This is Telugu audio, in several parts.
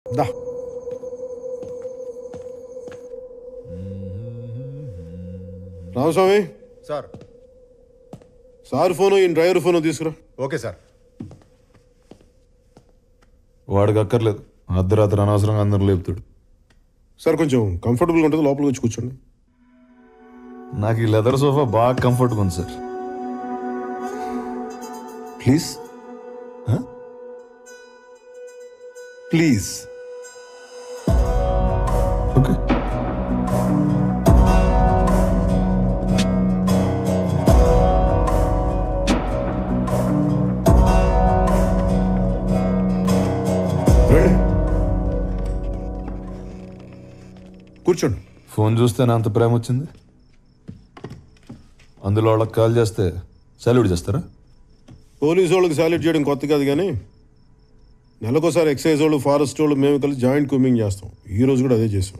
దా రామస్వామి సార్. సార్ ఫోను ఈ డ్రైవర్ ఫోను తీసుకురా. Okay sir. వాడికి అక్కర్లేదు, అర్ధరాత్రి అనవసరంగా అందరూ లేపుతాడు. సార్ కొంచెం కంఫర్టబుల్గా ఉంటుంది, లోపలికి వచ్చి కూర్చోండి. నాకు ఈ లెదర్ సోఫా బాగా కంఫర్ట్గా ఉంది సార్. Please please. ఓకే. రండి కూర్చోండి. ఫోన్ చూస్తే నా అంత ప్రేమ వచ్చింది. అందులో వాళ్ళకి కాల్ చేస్తే సాల్యూట్ చేస్తారా? పోలీసు వాళ్ళకి సాల్యూట్ చేయడం కొత్త కాదు, కానీ నెలకోసారి ఎక్సైజ్ వాళ్ళు, ఫారెస్ట్ వాళ్ళు మేము కలిసి జాయింట్ కూమింగ్ చేస్తాం. ఈ రోజు కూడా అదే చేసాం.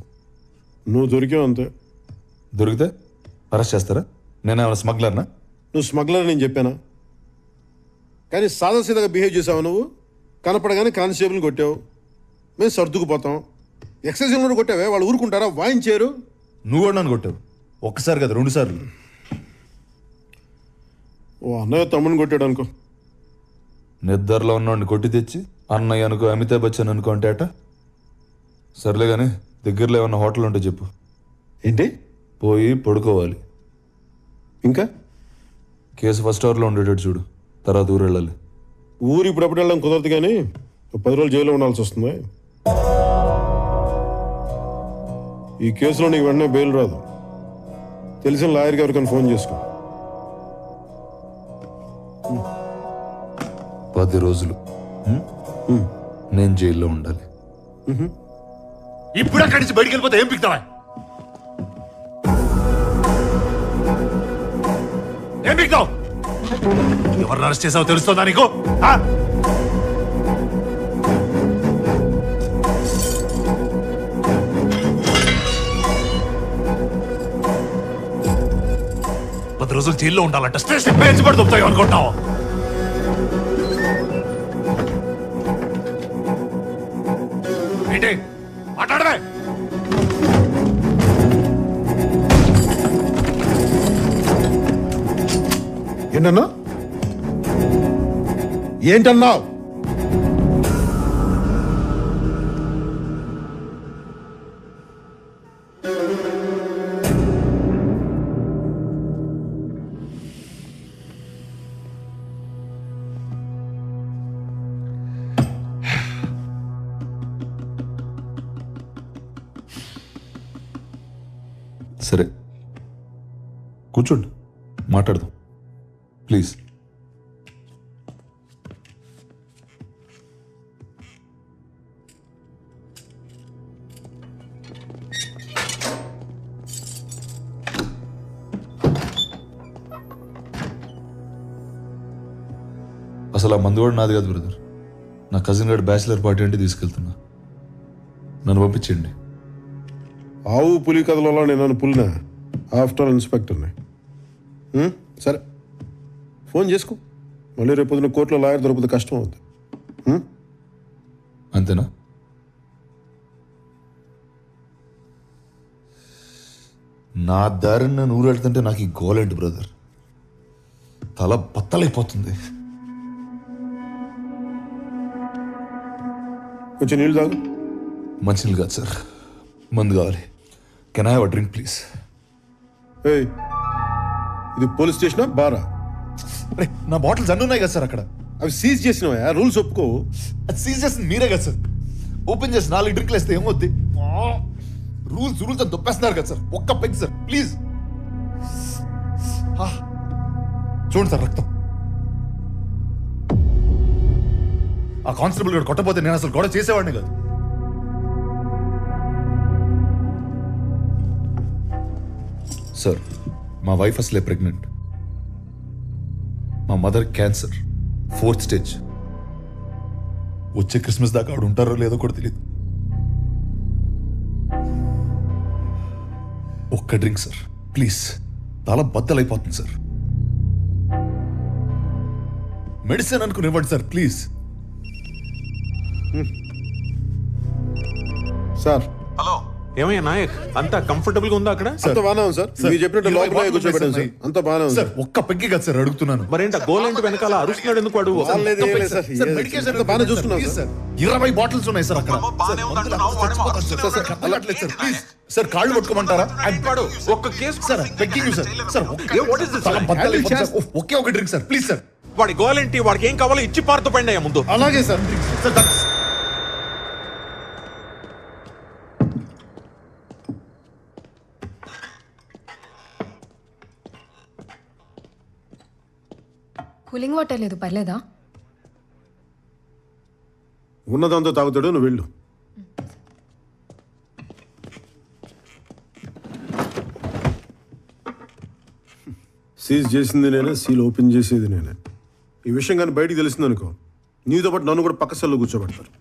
నువ్వు దొరికావు అంతే. దొరికితే అరెస్ట్ చేస్తారా? నేనేమైనా స్మగ్లర్నా? నువ్వు స్మగ్లర్ నేను చెప్పానా? కానీ సాదాసీదాగా బిహేవ్ చేసావు. నువ్వు కనపడగానే కానిస్టేబుల్ని కొట్టావు, మేము సర్దుకుపోతాం. ఎక్సైజ్ కూడా కొట్టావే, వాళ్ళు ఊరుకుంటారా? వాయించారు. నువ్వు కూడా నన్ను కొట్టావు, ఒక్కసారి కదా 2 సార్లు. ఓ అన్నయ్య తమ్ముని కొట్టాడు అనుకో. నిద్రలో ఉన్నవాడిని కొట్టి తెచ్చి అన్నయ్య అనుకో, అమితాబ్ బచ్చన్ అనుకో అంటే అట. సర్లే కానీ దగ్గరలో ఏమన్నా హోటల్ ఉంటే చెప్పు. ఏంటి? పోయి పడుకోవాలి. ఇంకా కేసు ఫస్ట్ అవర్లో ఉండేటట్టు చూడు, తర్వాత ఊరు వెళ్ళాలి. ఊరు ఇప్పుడప్పుడు వెళ్ళడం కుదరదు, కానీ 10 రోజులు జైల్లో ఉండాల్సి వస్తుంది. ఈ కేసులో నీకు వెంటనే బెయిల్ రాదు. తెలిసిన లాయర్ గారికి ఫోన్ చేసుకో. 10 రోజులు నేను జైల్లో ఉండాలి. ఇప్పుడు అక్కడి నుంచి బయటికి వెళ్ళిపోతే ఏం పిక్తావా? ఏం పిక్తావు? ఎవరిని అరెస్ట్ చేసావో తెలుస్తుందా నీకు? ఆ? పది రోజులు జైల్లో ఉండాలంట. స్టేషన్ పేర్చి పడి దొరుకుతాయి అనుకుంటావు? ఏంటి మాట్లాడవే? ఏంటన్నా? ఏంటన్నావు? సరే కూర్చోండి, మాట్లాడదాం ప్లీజ్. అసలు ఆ మందు కూడా నాది కాదు బ్రదర్. నా కజిన్ గారి బ్యాచిలర్ పార్టీ అంటే తీసుకెళ్తున్నా, నన్ను పంపించండి. ఆవు పులి కథలలో నేను నన్ను పులినా? ఆఫ్టర్ ఇన్స్పెక్టర్ని. సరే ఫోన్ చేసుకో. మళ్ళీ రేపు పొద్దున కోర్టులో లాయర్ దొరికితే కష్టం అవుతుంది. అంతేనా? నా దారిని నేను ఊరెళ్తుంటే నాకు ఈ గోలేంటి బ్రదర్, తల బత్తలైపోతుంది. కొంచెం నీళ్ళు తాగు. మంచినీళ్ళు కాదు సార్, మందు కావాలి. Can I have a drink please? ఏయ్, ఇది పోలీస్ స్టేషనా బారా? అరే నా బాటిల్స్ అన్నీ ఉన్నాయి కదా సార్ అక్కడ. అవి సీజ్ చేసినవా? రూల్స్ ఒప్పుకో. అది సీజ్ చేసింది మీరే కదా సార్. ఓపెన్ చేసి 4 డ్రింక్లు వేస్తే ఏమవుద్ది? రూల్స్ రూల్స్ అని దొప్పేస్తున్నారు కదా సార్. ఒక్క పెగ్ సార్ ప్లీజ్. చూడండి సార్ రక్తం. ఆ కానిస్టేబుల్ గారు కొట్టపోతే నేను అసలు గొడవ చేసేవాడిని కాదు. సార్ మా వైఫ్ అసలే ప్రెగ్నెంట్, మా మదర్ క్యాన్సర్ 4th స్టేజ్. వచ్చే క్రిస్మస్ దాకా ఆవిడ ఉంటారో లేదో కూడా తెలియదు. ఒక్క డ్రింక్ సార్ ప్లీజ్, తల బద్దలైపోతుంది సార్. మెడిసిన్ అనుకుని ఇవ్వండి సార్ ప్లీజ్. సార్ హలో ఏమయ్యా నాయక్ అంతా కంఫర్టబుల్ గా ఉందా అక్కడ? అంత బాగానే ఉంది సార్. మీరు చెప్పినట్టు లోపల కూర్చోబెట్టాను సార్. అంత బాగానే ఉంది సార్ ఒక్క పెగ్గి కదా సార్ అడుగుతున్నాను. మరేంట గోలేంటి వెనకాల అరుస్తున్నాడు ఎందుకు వాడు? లేదు, ఏం లేదు సార్. సార్ మెడికేషన్ అంత బాగానే చూసుకున్నాం ప్లీజ్ సార్. సార్ 20 బాటిల్స్ ఉన్నాయి సార్ అక్కడ. బాగానే ఉందంటున్నావు, వాడేమో అరుస్తున్నాడు. సార్ అర్థం కావట్లేదు సార్. ప్లీజ్ సార్ కాళ్ళు పట్టుకోమంటారా? వాడు ఒక్క case sir pegging sir. Sir what is this, తల sir? బద్దలైపోతుంది సార్. ఒకే ఒక డ్రింక్ సార్ ప్లీజ్ సార్. వాడి గోలేంటి, వాడికి ఏం కావాలో ఇచ్చి పారుతూ పండి అయ్యా ముందు. అలాగే సార్ సార్ కూలింగ్ వాటర్ లేదు, పర్లేదా? ఉన్నదంతా తాగుతాడు, నువ్వు వెళ్ళు. సీజ్ చేసింది నేనే, సీల్ ఓపెన్ చేసేది నేనే. ఈ విషయం కానీ బయటికి తెలిసింది అనుకో, నీతో పాటు నన్ను కూడా పక్క సెల్లో కూర్చోబెడతారు.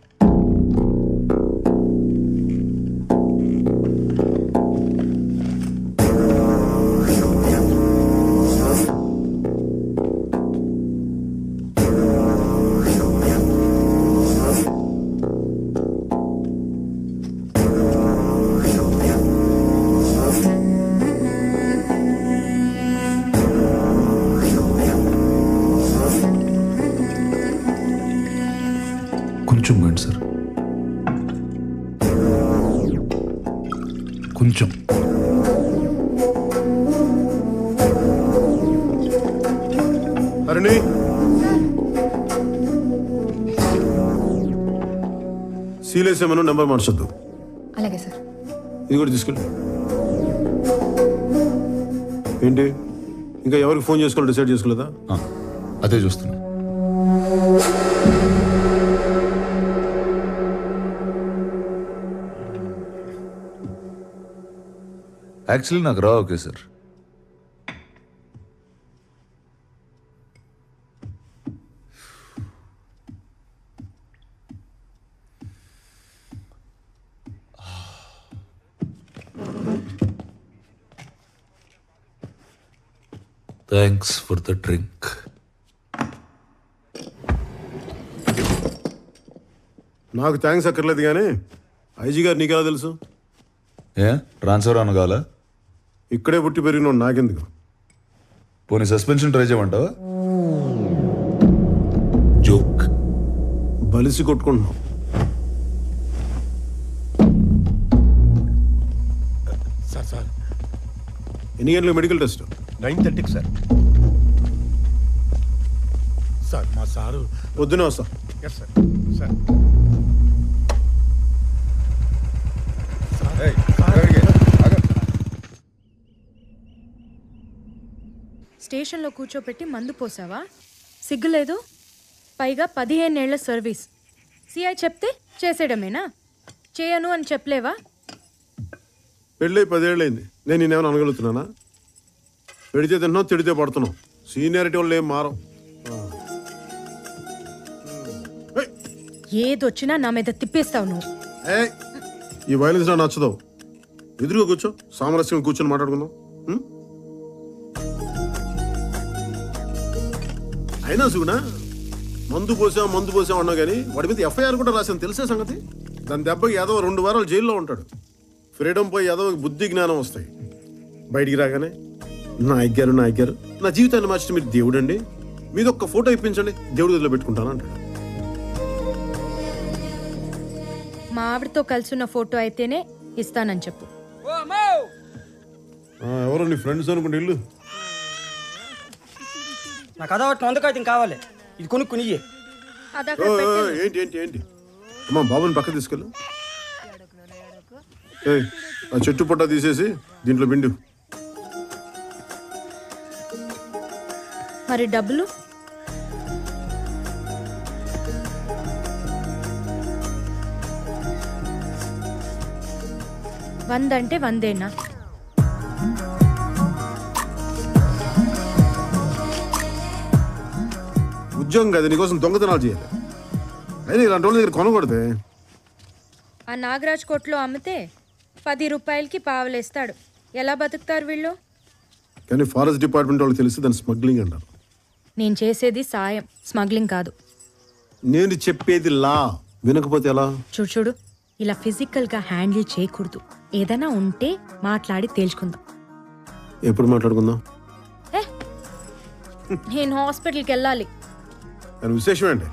కొంచెం గండి సార్ కొంచెం. అరణి సీల్ వేసేమను, నెంబర్ మార్చొద్దు. అలాగే సార్. ఇది కూడా తీసుకెళ్ళి. ఏంటి ఇంకా ఎవరికి ఫోన్ చేసుకోవాలి డిసైడ్ చేసుకోలేదా? అదే చూస్తున్నా. యాక్చువల్లీ నాకు రా okay sir. Thanks for the drink. నాకు థ్యాంక్స్ అక్కర్లేదు కానీ ఐజీ గారు నీకెలా తెలుసు? ఏ ట్రాన్స్ఫర్ అనగాల? ఇక్కడే పుట్టి పెరిగిన నాకెందుకు? పోనీ సస్పెన్షన్ ట్రై చేయమంటావా? జోక్. బలిసి కొట్టుకుంటున్నాం. సార్ ఎన్ని గంటలకు మెడికల్ టెస్ట్? 9:30కి సార్. సార్ మా సారు పొద్దునే వస్తా. Yes sir. సార్ స్టేషన్లో కూర్చోపెట్టి మందు పోసావా? సిగ్గులేదు? పైగా 15 ఏళ్ల సర్వీస్. సిఐ చెప్తే చేసేయడమేనా? చేయను అని చెప్పలేవా? పెళ్ళి 10 ఏళ్ళైంది. నేను నేనేమైనా అనగలుగుతున్నానా? పెడితే తింటున్నావు, తిడితే పడుతున్నావు. సీనియారిటీ వాళ్ళు ఏం మారం. ఏదొచ్చినా నా మీద తిప్పేస్తావు నువ్వు. ఈ వైలెన్స్ నాకు నచ్చదు. ఎదురుగా కూర్చో, సామరస్యం కూర్చొని మాట్లాడుకుందాం. అయినా సుగునా మందు పోసాం అన్నావు కానీ వాడి మీద ఎఫ్ఐఆర్ కూడా రాశాను, తెలిసే సంగతి. దాని దెబ్బకి ఏదో 2 వారాలు జైల్లో ఉంటాడు. ఫ్రీడమ్ పోయి ఏదో బుద్ధి జ్ఞానం వస్తాయి. బయటికి రాగానే నాయక్ గారు నా జీవితాన్ని మార్చిన మీరు దేవుడు అండి, మీది ఒక్క ఫోటో ఇప్పించండి, దేవుడి గదిలో పెట్టుకుంటాను అంటాడు. మా ఆవిడతో కలిసిన ఫోటో అయితేనే ఇస్తానని చెప్పు. ఎవరో నీ ఫ్రెండ్స్ అనుకుంటే ఇల్లు. నాకు అదా వందకాయతం కావాలి, ఇది కొనుక్కుని. ఏంటి అమ్మా, బాబుని పక్క తీసుకెళ్ళు. ఆ చెట్టు పొట్ట తీసేసి దీంట్లో పిండు. మరి డబ్బులు? వందంటే 100ఏనా? ఉద్యోగం కదా, నీకోసం దొంగతనాలు చేయాలి. అయినా ఇలాంటి వాళ్ళ దగ్గర కొనకూడదే. ఆ నాగరాజ్ కోట్లో అమ్మితే 10 రూపాయలకి పావలేస్తాడు. ఎలా బతుకుతారు వీళ్ళు? కానీ ఫారెస్ట్ డిపార్ట్మెంట్ వాళ్ళు తెలిసి దాన్ని స్మగ్లింగ్ అంటారు. నేను చేసేది సాయం, స్మగ్లింగ్ కాదు. నేను చెప్పేది లా. వినకపోతే ఎలా? చూడు, ఇలా ఫిజికల్గా హ్యాండిల్ చేయకూడదు. ఏదైనా ఉంటే మాట్లాడి తేల్చుకుందాం. ఎప్పుడు మాట్లాడుకుందాం? నేను హాస్పిటల్కి వెళ్ళాలి. అని విశేషం ఏంటి?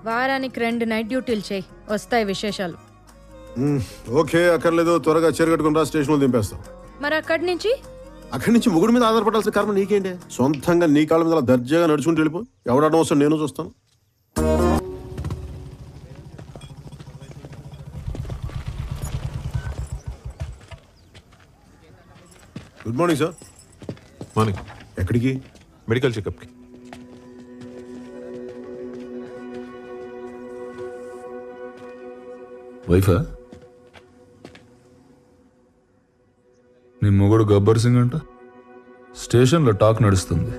వారానికి 2 నైట్ డ్యూటీలు చేయి, వస్తాయి విశేషాలు. ఓకే, అక్కర్లేదు. త్వరగా చేరగట్టుకుని రా, స్టేషన్లో దింపేస్తాం. మరి అక్కడి నుంచి మొగుడు మీద ఆధారపడాల్సిన కర్మ నీకేంటి? సొంతంగా నీ కాళ్ళ మీద అలా దర్జాగా నడుచుకుంటూ వెళ్ళిపో. ఎవడడం వస్తాడు, నేను చూస్తాను. Good morning sir. మార్నింగ్. ఎక్కడికి? మెడికల్ చెకప్కి. వైఫా? నీ మొగుడు గబ్బర్ సింగ్ అంట. స్టేషన్లో టాక్ నడుస్తుంది.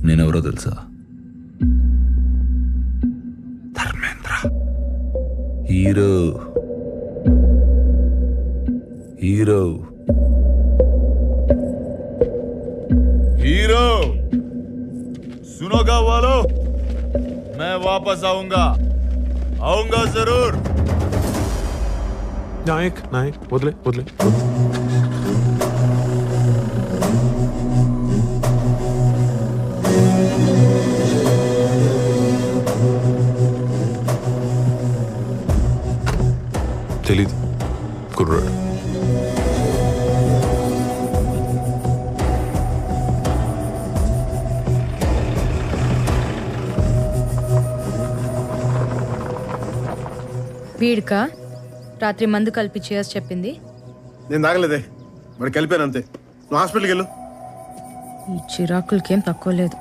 నేనెవరో తెలుసా? ధర్మేంద్ర. హీరో. హీరో. హీరో. सुनोगा वालों, मैं वापस आऊंगा जरूर. నాయక్ వదిలే. తెలీదు కుర్రాడు. వీడికా రాత్రి మందు కలిపి చేసి చెప్పింది? నేను తాగలేదే, మరి కలిపాను అంతే. నువ్వు హాస్పిటల్కి వెళ్ళు. ఈ చిరాకులకేం తక్కువ లేదు.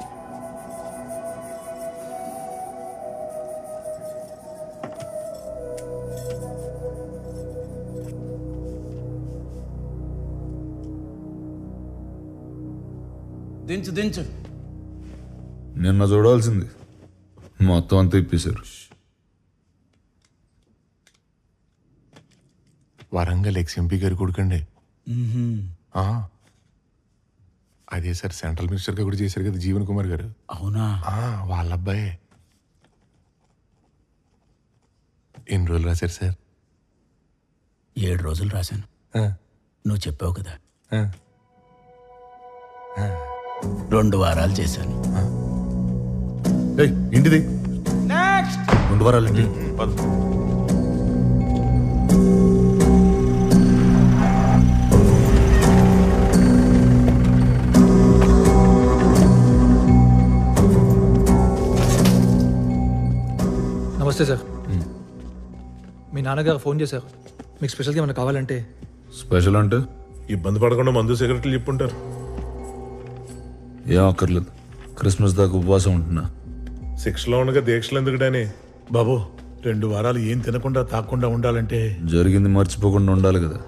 దించు నిన్న చూడాల్సింది మొత్తం అంతా ఇప్పేశారు. వరంగల్ ఎక్స్ఎంపీ గారి కొడుకండి. అదే సార్, సెంట్రల్ మినిస్టర్గా కూడా చేశారు కదా జీవన్ కుమార్ గారు. అవునా? వాళ్ళ అబ్బాయే. ఎన్ని రోజులు రాశారు సార్? 7 రోజులు రాశాను. నువ్వు చెప్పావు కదా. 2 వారాలు చేశాను. ఇంటిది 2 వారాలండి. నమస్తే సార్. మీ నాన్నగారు ఫోన్ చేశారు. మీకు స్పెషల్గా ఏమైనా కావాలంటే. స్పెషల్ అంటే ఇబ్బంది పడకుండా మందు సిగరెట్లు చెప్పుంటారు. ఏం అక్కర్లేదు, క్రిస్మస్ దాకా ఉపవాసం ఉంటున్నా. శిక్షలో ఉండగా దీక్షలు ఎందుకుడానే బాబు, 2 వారాలు ఏం తినకుండా తాకుండా ఉండాలంటే జరిగింది మర్చిపోకుండా ఉండాలి కదా.